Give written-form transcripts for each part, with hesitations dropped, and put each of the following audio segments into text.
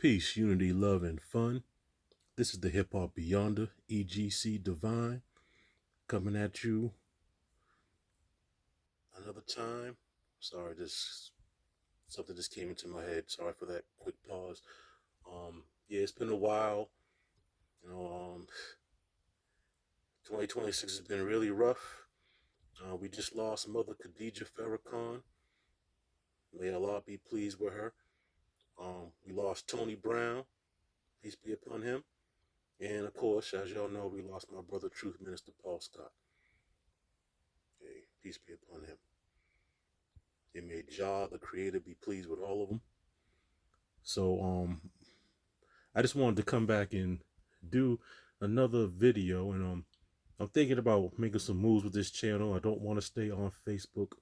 Peace, unity, love, and fun. This is the Hip Hop Beyonder, EGC Divine, coming at you another time. Sorry, this something just came into my head. Sorry for that quick pause. Yeah, it's been a while. You know, 2026 has been really rough. We just lost Mother Khadija Farrakhan. May Allah be pleased with her. We lost Tony Brown. Peace be upon him. And of course, as y'all know, we lost my brother, Truth Minister Paul Scott. Okay, peace be upon him. It made Jah, the creator, be pleased with all of them. So I just wanted to come back and do another video, and I'm thinking about making some moves with this channel. I don't want to stay on Facebook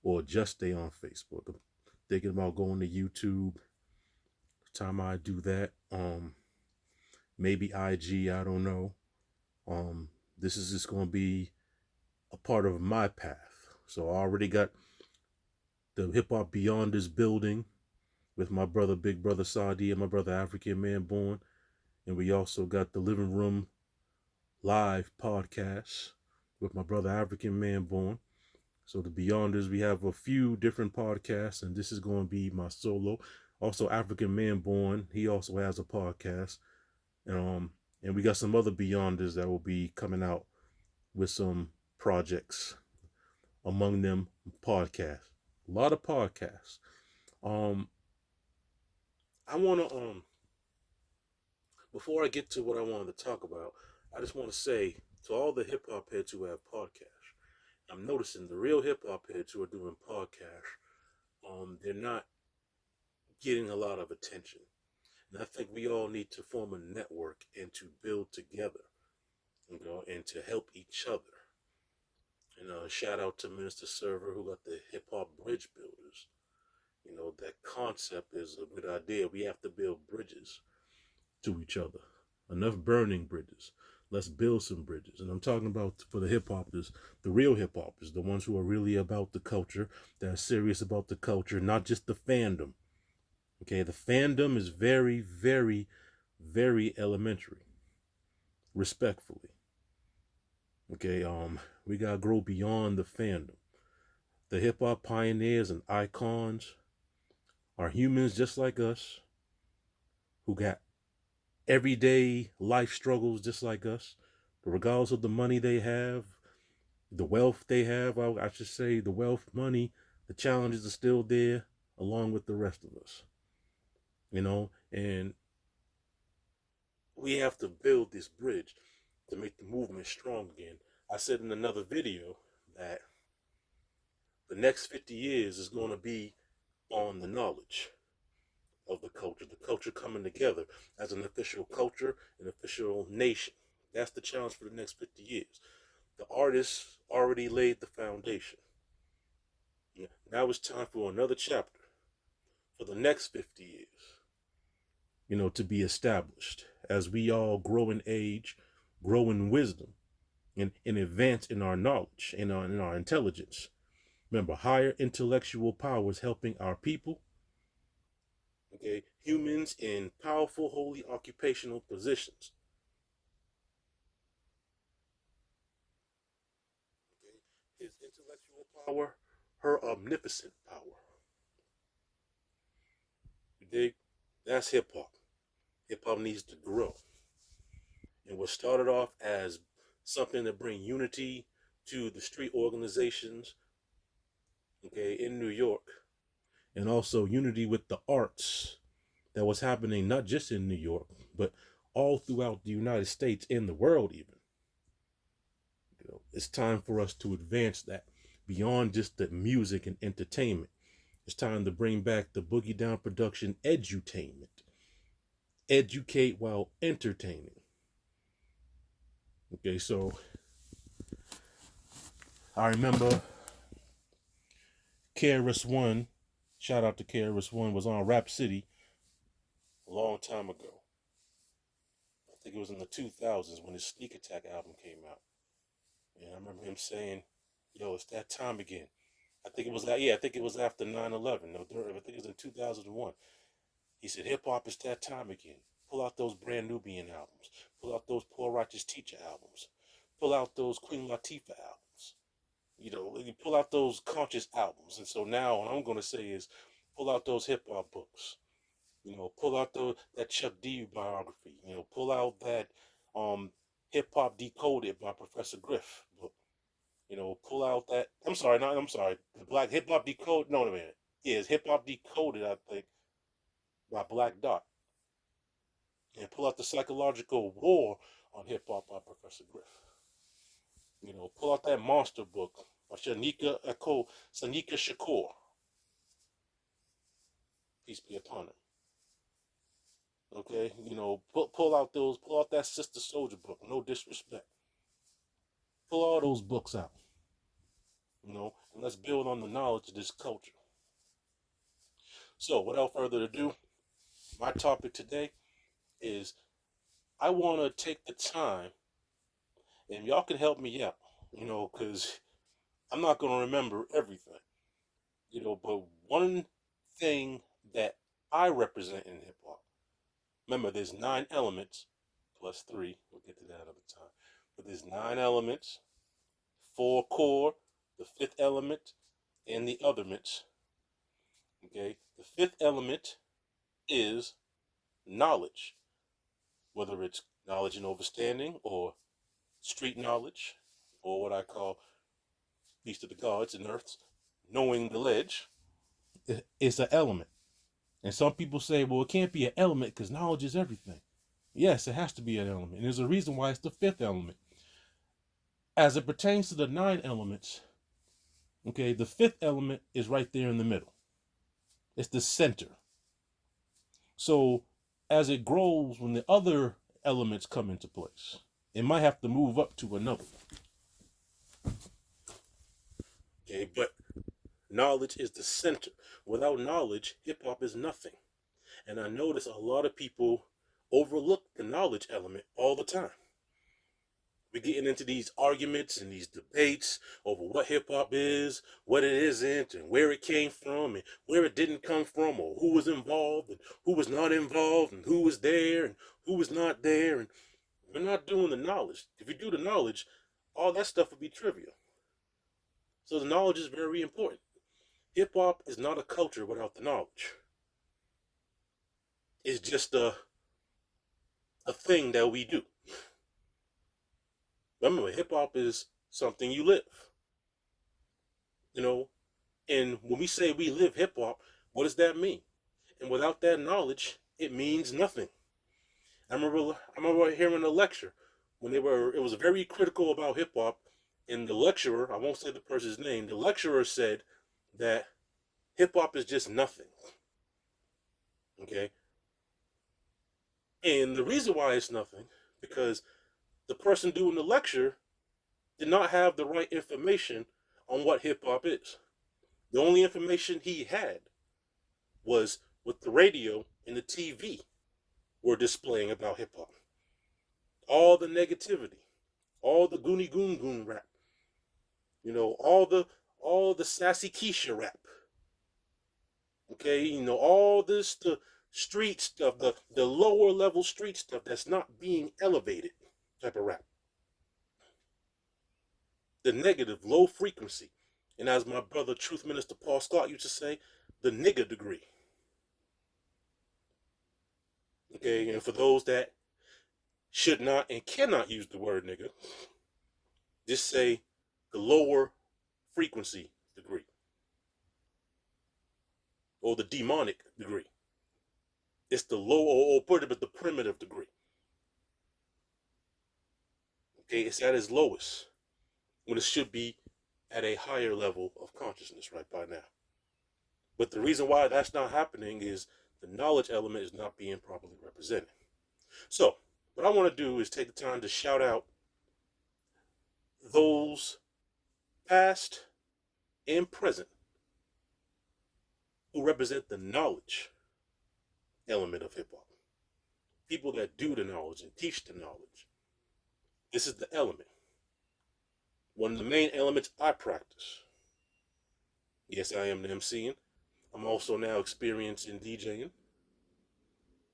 or just stay on Facebook. I'm thinking about going to YouTube. Time I do that, maybe IG, I don't know. This is just going to be a part of my path. So I already got the Hip Hop Beyonders building with my brother, Big Brother Saudi, and my brother, African Man Born. And we also got the Living Room Live podcast with my brother, African Man Born. So the Beyonders, we have a few different podcasts, and this is going to be my solo. Also, African Man Born, he also has a podcast. And we got some other Beyonders that will be coming out with some projects, among them podcasts. A lot of podcasts. I want to before I get to what I wanted to talk about, I just want to say to all the hip hop heads who have podcasts, I'm noticing the real hip hop heads who are doing podcasts, they're not getting a lot of attention. And I think we all need to form a network and to build together, and to help each other. And shout out to Minister Server who got the hip hop bridge builders. That concept is a good idea. We have to build bridges to each other. Enough burning bridges. Let's build some bridges. And I'm talking about for the hip hoppers, the real hip hoppers, the ones who are really about the culture, that are serious about the culture, not just the fandom. Okay, the fandom is very, very, very elementary. Respectfully. Okay, we gotta grow beyond the fandom. The hip hop pioneers and icons are humans just like us, who got everyday life struggles just like us, regardless of the money they have, the wealth they have. I should say the wealth, money, the challenges are still there along with the rest of us, and we have to build this bridge to make the movement strong again. I said in another video that the next 50 years is going to be on the knowledge of the culture coming together as an official culture, an official nation. That's the challenge for the next 50 years. The artists already laid the foundation. Now it's time for another chapter for the next 50 years, to be established as we all grow in age, grow in wisdom, and advance in our knowledge, in our intelligence. Remember, higher intellectual powers helping our people. Okay, humans in powerful, holy occupational positions. Okay, his intellectual power, her omnipotent power. You dig? That's hip hop. Hip hop needs to grow. And what started off as something to bring unity to the street organizations, okay, in New York, and also unity with the arts that was happening not just in New York, but all throughout the United States and the world even. It's time for us to advance that beyond just the music and entertainment. It's time to bring back the Boogie Down production edutainment. Educate while entertaining. Okay, so I remember KRS-One, shout out to KRS-One, was on Rap City a long time ago. I think it was in the 2000s when his Sneak Attack album came out. And I remember him saying, yo, it's that time again. I think it was after 9/11. No, I think it was in 2001. He said, hip hop is that time again. Pull out those Brand Nubian albums. Pull out those Poor Righteous Teacher albums. Pull out those Queen Latifah albums. You pull out those conscious albums. And so now what I'm going to say is pull out those hip hop books. Pull out that Chuck D biography. Pull out that Hip Hop Decoded by Professor Griff book. Pull out that. I'm sorry. The Black Hip Hop Decoded. No, no, man. Yeah, it's Hip Hop Decoded, I think, by Black Dot. And pull out the Psychological War on Hip Hop by Professor Griff. Pull out that monster book by Sanika Shakur. Peace be upon her. Okay, pull out that Sister Soldier book. No disrespect. Pull all those books out. And let's build on the knowledge of this culture. So, without further ado, my topic today is I want to take the time, and y'all can help me out, because I'm not going to remember everything, but one thing that I represent in hip hop, remember there's 9 elements plus 3, we'll get to that another time, but there's 9 elements, 4 core, the 5th element, and the otherments. Okay, the 5th element is knowledge, whether it's knowledge and understanding, or street knowledge, or what I call Beast of the Gods and Earths, knowing the ledge. It's an element. And some people say, well, it can't be an element because knowledge is everything. Yes, it has to be an element. And there's a reason why it's the 5th element. As it pertains to the 9 elements, okay, the 5th element is right there in the middle. It's the center. So as it grows, when the other elements come into place, it might have to move up to another. Okay, but knowledge is the center. Without knowledge, hip hop is nothing. And I notice a lot of people overlook the knowledge element all the time. We're getting into these arguments and these debates over what hip hop is, what it isn't, and where it came from, and where it didn't come from, or who was involved, and who was not involved, and who was there, and who was not there. And we're not doing the knowledge. If you do the knowledge, all that stuff would be trivial. So the knowledge is very important. Hip hop is not a culture without the knowledge. It's just a thing that we do. Remember, hip hop is something you live. And when we say we live hip hop, what does that mean? And without that knowledge, it means nothing. I remember hearing a lecture when it was very critical about hip hop, and the lecturer, I won't say the person's name, the lecturer said that hip hop is just nothing. Okay? And the reason why it's nothing, because the person doing the lecture did not have the right information on what hip hop is. The only information he had was what the radio and the TV were displaying about hip hop. All the negativity, all the goony goon goon rap, all the sassy Keisha rap. Okay, all this the street stuff, the lower level street stuff that's not being elevated type of rap. The negative, low frequency. And as my brother, Truth Minister Paul Scott used to say, the nigger degree. Okay, and for those that should not and cannot use the word nigger, just say the lower frequency degree. Or the demonic degree. It's the low, or put it as the primitive degree. Okay, it's at its lowest, when it should be at a higher level of consciousness right by now. But the reason why that's not happening is the knowledge element is not being properly represented. So, what I want to do is take the time to shout out those past and present who represent the knowledge element of hip hop. People that do the knowledge and teach the knowledge. This is the element. One of the main elements I practice. Yes, I am the MCing. I'm also now experienced in DJing.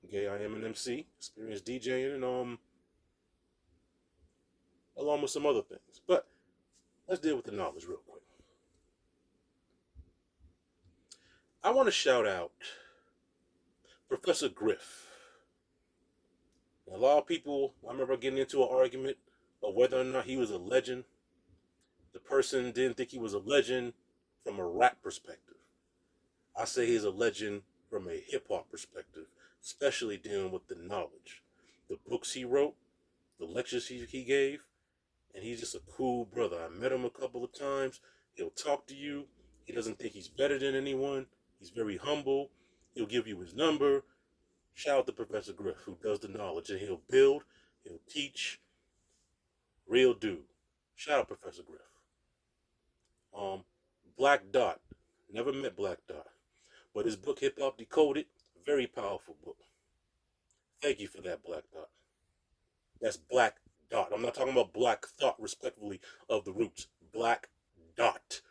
Okay, I am an MC, experienced DJing, and along with some other things. But let's deal with the knowledge real quick. I want to shout out Professor Griff. A lot of people, I remember getting into an argument of whether or not he was a legend. The person didn't think he was a legend from a rap perspective. I say he's a legend from a hip hop perspective, especially dealing with the knowledge. The books he wrote, the lectures he gave, and he's just a cool brother. I met him a couple of times. He'll talk to you. He doesn't think he's better than anyone. He's very humble. He'll give you his number. Shout out to Professor Griff, who does the knowledge, and he'll build, he'll teach. Real dude. Shout out Professor Griff. Black Dot. Never met Black Dot. But his book, Hip Hop Decoded, very powerful book. Thank you for that, Black Dot. That's Black Dot. I'm not talking about Black Thought, respectfully, of the roots. Black Dot.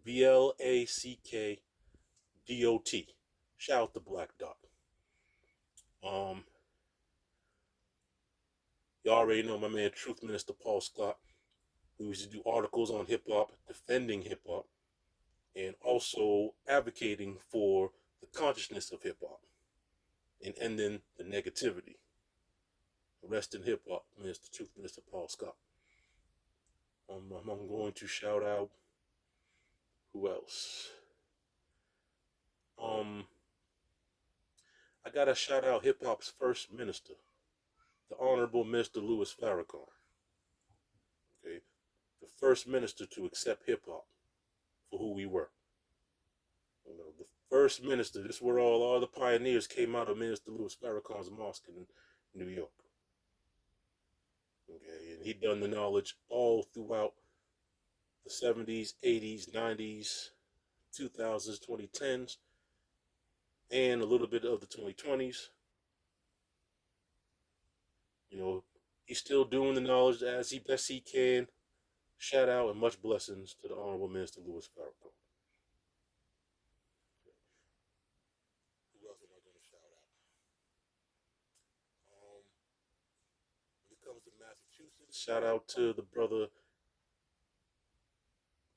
BLACKDOT. Shout out to Black Dot. You already know my man, Truth Minister Paul Scott, who used to do articles on hip hop, defending hip hop, and also advocating for the consciousness of hip hop and ending the negativity. Rest in hip hop, Mr. Truth Minister Paul Scott. I'm going to shout out who else? I gotta shout out hip hop's first minister, the Honorable Mr. Louis Farrakhan. Okay, the first minister to accept hip hop for who we were. You know, the first minister. This is where all the pioneers came out of Minister Louis Farrakhan's mosque in New York. Okay, and he done the knowledge all throughout the 70s, 80s, 90s, 2000s, 2010s, and a little bit of the 2020s. You know, he's still doing the knowledge as best he can. Shout out and much blessings to the Honorable Minister Louis Farrakhan. Who else am I going to shout out? When it comes to Massachusetts, shout out to the brother,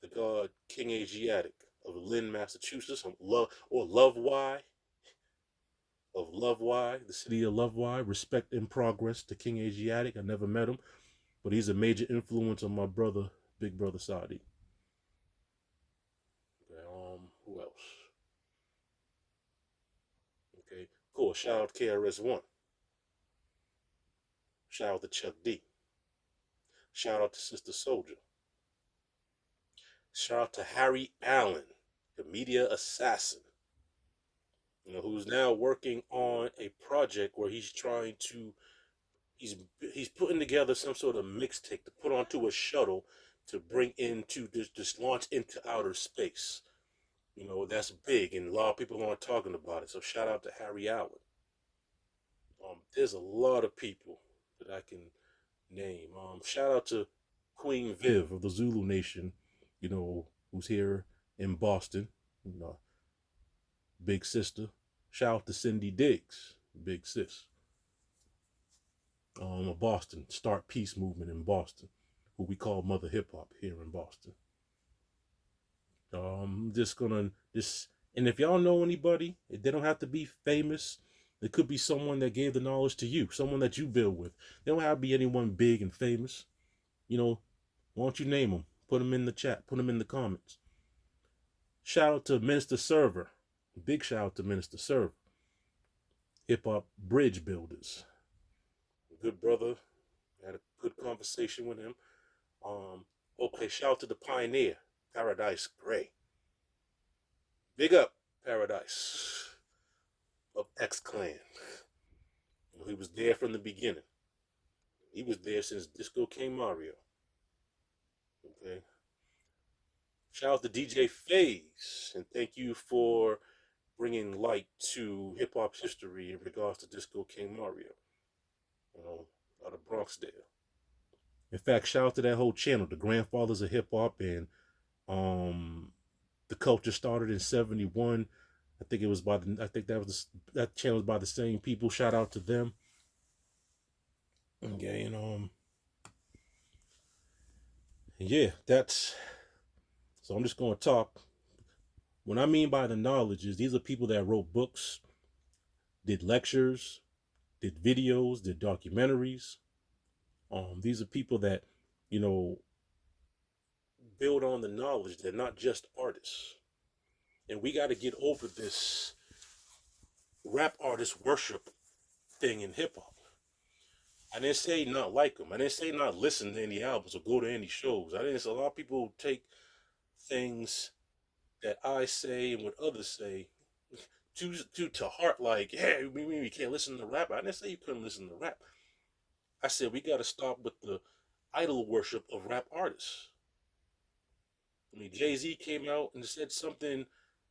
the god King Asiatic of Lynn, Massachusetts, Love Y, of Love Y, the city of Love Y. Respect in progress to King Asiatic. I never met him, but he's a major influence on my brother, Big Brother Sadi. Okay, who else? Okay, cool. Shout out KRS-One. Shout out to Chuck D. Shout out to Sister Soldier. Shout out to Harry Allen, the media assassin. You know, who's now working on a project where he's trying to he's putting together some sort of mixtape to put onto a shuttle to bring into this launch into outer space. You know, that's big, and a lot of people aren't talking about it. So shout out to Harry Allen. There's a lot of people that I can name. Shout out to Queen Viv of the Zulu Nation, you know, who's here in Boston, you know, big sister. Shout out to Cindy Diggs, big sis. Of Boston, Start Peace Movement in Boston, who we call Mother Hip Hop here in Boston. And if y'all know anybody, they don't have to be famous. It could be someone that gave the knowledge to you, someone that you build with. They don't have to be anyone big and famous. You know, why don't you name them? Put them in the chat. Put them in the comments. Shout out to Minister Server. Big shout out to Minister Server. Hip Hop Bridge Builders. Good brother. Had a good conversation with him. Okay, shout out to the Pioneer, Paradise Gray. Big up, Paradise of X Clan. He was there from the beginning. He was there since Disco King Mario. Okay. Shout out to DJ FaZe, and thank you for bringing light to hip hop's history in regards to Disco King Mario. You know, out of Bronxdale. In fact, shout out to that whole channel, the Grandfathers of Hip Hop, and the culture started in '71. I think it was by the. I think that channel was by the same people. Shout out to them. Okay, and yeah, that's. So I'm just going to talk. What I mean by the knowledge is these are people that wrote books, did lectures, did videos, did documentaries. These are people that, you know, build on the knowledge. They're not just artists. And we got to get over this rap artist worship thing in hip hop. I didn't say not like them. I didn't say not listen to any albums or go to any shows. I didn't say a lot of people take things that I say and what others say to heart, like, yeah, we can't listen to rap. I didn't say you couldn't listen to rap. I said we got to stop with the idol worship of rap artists. I mean, Jay-Z came out and said something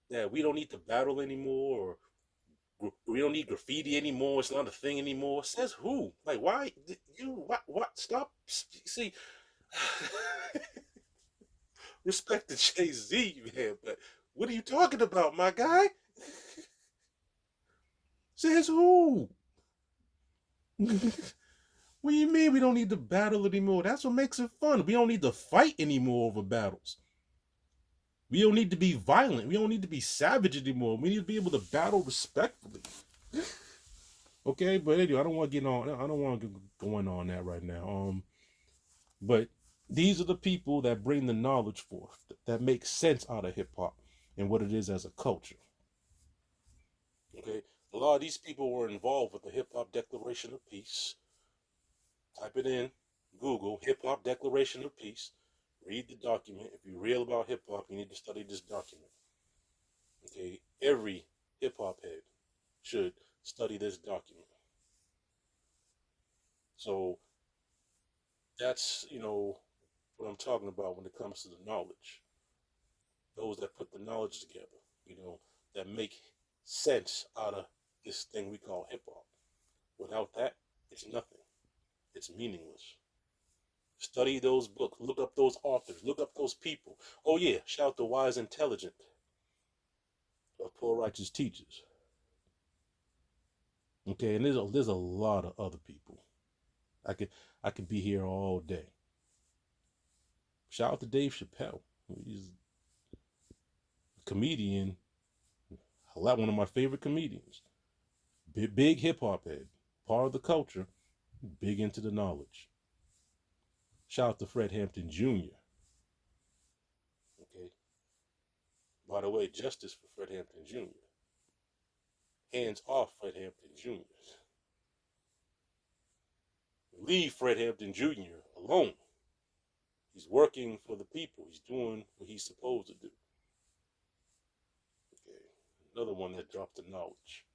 that we don't need to battle anymore, or we don't need graffiti anymore. It's not a thing anymore. Says who? Like, why? You, what? Stop. See, respect to Jay-Z, man, but what are you talking about, my guy? Says who? What do you mean we don't need to battle anymore? That's what makes it fun. We don't need to fight anymore over battles. We don't need to be violent. We don't need to be savage anymore. We need to be able to battle respectfully. Okay, but anyway, I don't want to get on. I don't want to get going on that right now. But these are the people that bring the knowledge forth, that make sense out of hip hop and what it is as a culture. Okay, a lot of these people were involved with the Hip Hop Declaration of Peace. Type it in Google, Hip Hop Declaration of Peace. Read the document. If you're real about hip hop, you need to study this document. Okay, every hip hop head should study this document. So that's, what I'm talking about when it comes to the knowledge. Those that put the knowledge together, that make sense out of this thing we call hip hop. Without that, it's nothing. It's meaningless. Study those books, look up those authors, look up those people. Oh yeah, shout the wise intelligent of poor righteous teachers. Okay, and there's a lot of other people. I could be here all day. Shout out to Dave Chappelle. He's a comedian, one of my favorite comedians. Big hip hop head, part of the culture, big into the knowledge. Shout out to Fred Hampton Jr. Okay. By the way, justice for Fred Hampton Jr. Hands off Fred Hampton Jr. Leave Fred Hampton Jr. alone. He's working for the people. He's doing what he's supposed to do. Okay. Another one that dropped the knowledge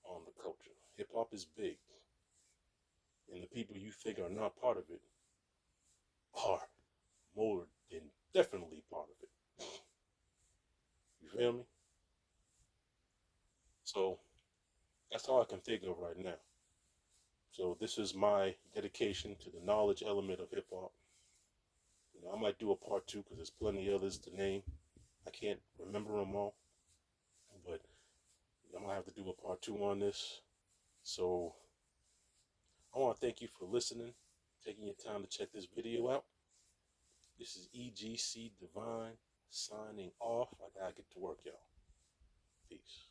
on the culture. Hip hop is big. And the people you think are not part of it are more than definitely part of it. You feel me? So that's all I can think of right now. So this is my dedication to the knowledge element of hip hop. I might do a part 2 because there's plenty of others to name. I can't remember them all, but I'm gonna have to do a part 2 on this. So I want to thank you for listening, taking your time to check this video out. This is EGC Divine signing off. I gotta get to work, y'all. Peace.